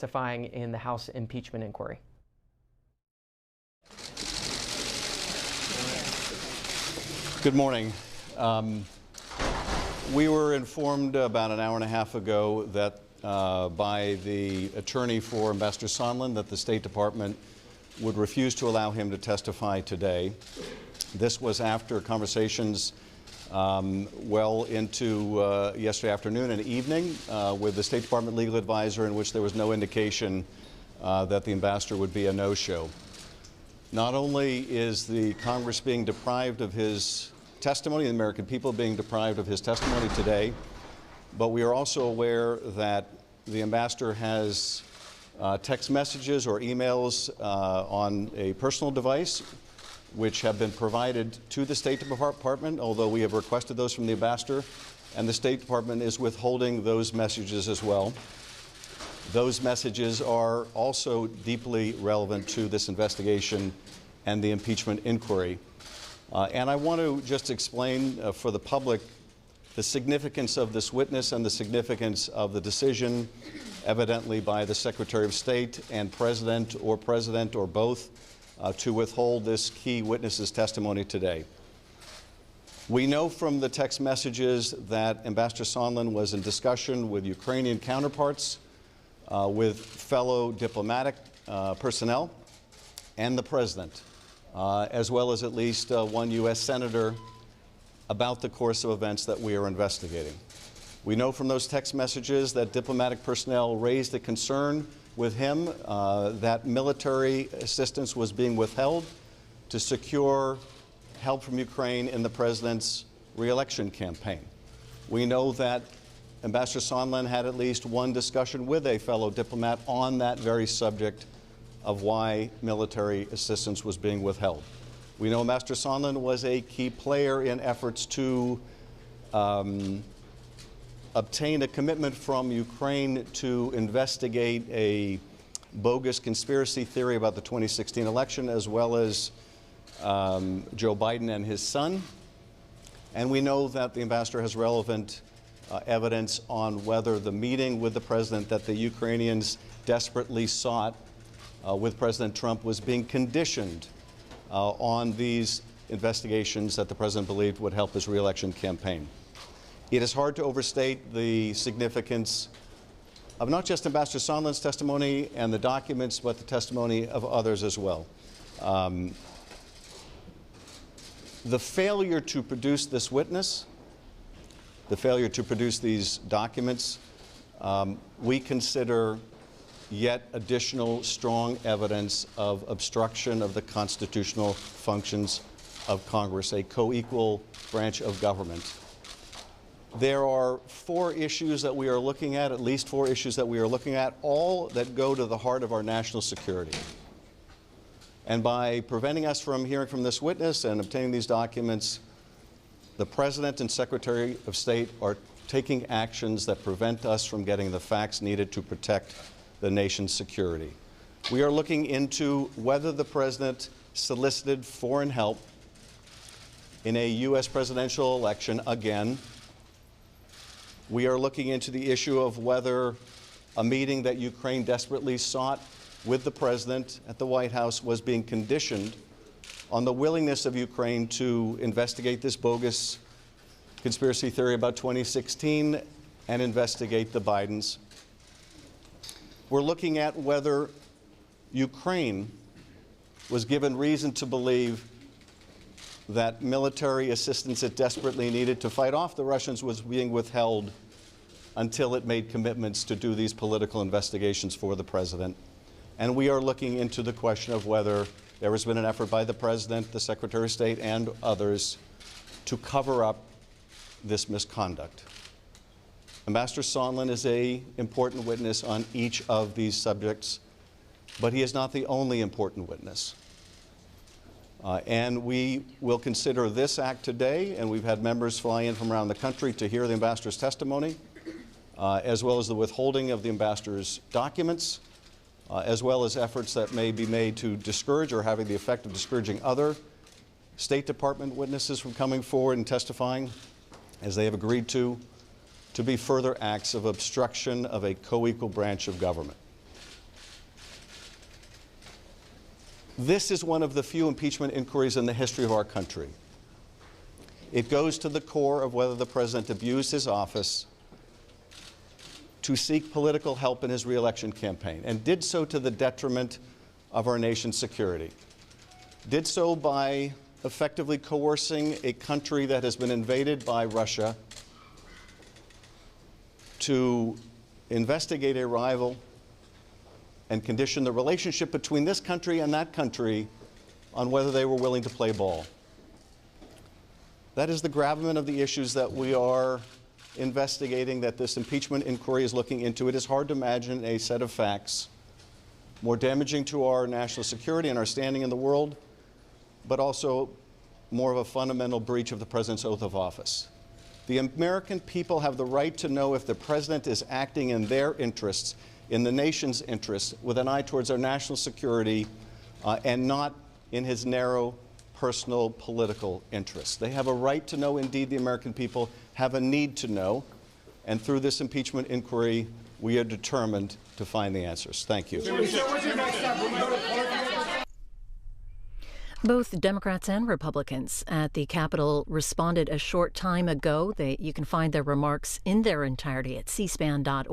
testifying in the House impeachment inquiry. Good morning. We were informed about an hour and a half ago that by the attorney for Ambassador Sondland that the State Department would refuse to allow him to testify today. This was after conversations well into yesterday afternoon and evening with the State Department legal advisor, in which there was no indication that the ambassador would be a no-show. Not only is the Congress being deprived of his testimony, the American people being deprived of his testimony today, but we are also aware that the ambassador has text messages or emails on a personal device which have been provided to the State Department, although we have requested those from the ambassador, and the State Department is withholding those messages as well. Those messages are also deeply relevant to this investigation and the impeachment inquiry. And I want to just explain for the public the significance of this witness and the significance of the decision, evidently by the Secretary of State and President or both, to withhold this key witness's testimony today. We know from the text messages that Ambassador Sondland was in discussion with Ukrainian counterparts, with fellow diplomatic personnel, and the President, as well as at least one U.S. Senator, about the course of events that we are investigating. We know from those text messages that diplomatic personnel raised a concern with him that military assistance was being withheld to secure help from Ukraine in the President's re-election campaign. We know that Ambassador Sondland had at least one discussion with a fellow diplomat on that very subject of why military assistance was being withheld. We know Ambassador Sondland was a key player in efforts to obtain a commitment from Ukraine to investigate a bogus conspiracy theory about the 2016 election, as well as Joe Biden and his son. And we know that the ambassador has relevant evidence on whether the meeting with the president that the Ukrainians desperately sought with President Trump was being conditioned on these investigations that the president believed would help his re-election campaign. It is hard to overstate the significance of not just Ambassador Sondland's testimony and the documents, but the testimony of others as well. The failure to produce this witness, the failure to produce these documents, we consider yet additional strong evidence of obstruction of the constitutional functions of Congress, a co-equal branch of government. There are four issues that we are looking at least four issues that we are looking at, all that go to the heart of our national security. And by preventing us from hearing from this witness and obtaining these documents, the President and Secretary of State are taking actions that prevent us from getting the facts needed to protect the nation's security. We are looking into whether the President solicited foreign help in a U.S. presidential election again. We are looking into the issue of whether a meeting that Ukraine desperately sought with the President at the White House was being conditioned on the willingness of Ukraine to investigate this bogus conspiracy theory about 2016 and investigate the Bidens. We're looking at whether Ukraine was given reason to believe that military assistance it desperately needed to fight off the Russians was being withheld until it made commitments to do these political investigations for the President. And we are looking into the question of whether there has been an effort by the President, the Secretary of State, and others to cover up this misconduct. Ambassador Sondland is an important witness on each of these subjects, but he is not the only important witness. And we will consider this act today, and we've had members fly in from around the country to hear the ambassador's testimony, as well as the withholding of the ambassador's documents, as well as efforts that may be made to discourage or having the effect of discouraging other State Department witnesses from coming forward and testifying, as they have agreed to be further acts of obstruction of a co-equal branch of government. This is one of the few impeachment inquiries in the history of our country. It goes to the core of whether the president abused his office to seek political help in his re-election campaign, and did so to the detriment of our nation's security. Did so by effectively coercing a country that has been invaded by Russia to investigate a rival and condition the relationship between this country and that country on whether they were willing to play ball. That is the gravamen of the issues that we are investigating, that this impeachment inquiry is looking into. It is hard to imagine a set of facts more damaging to our national security and our standing in the world, but also more of a fundamental breach of the president's oath of office. The American people have the right to know if the president is acting in their interests, in the nation's interests, with an eye towards our national security, and not in his narrow personal political interests. They have a right to know. Indeed, the American people have a need to know. And through this impeachment inquiry, we are determined to find the answers. Thank you. Both Democrats and Republicans at the Capitol responded a short time ago. You can find their remarks in their entirety at cspan.org.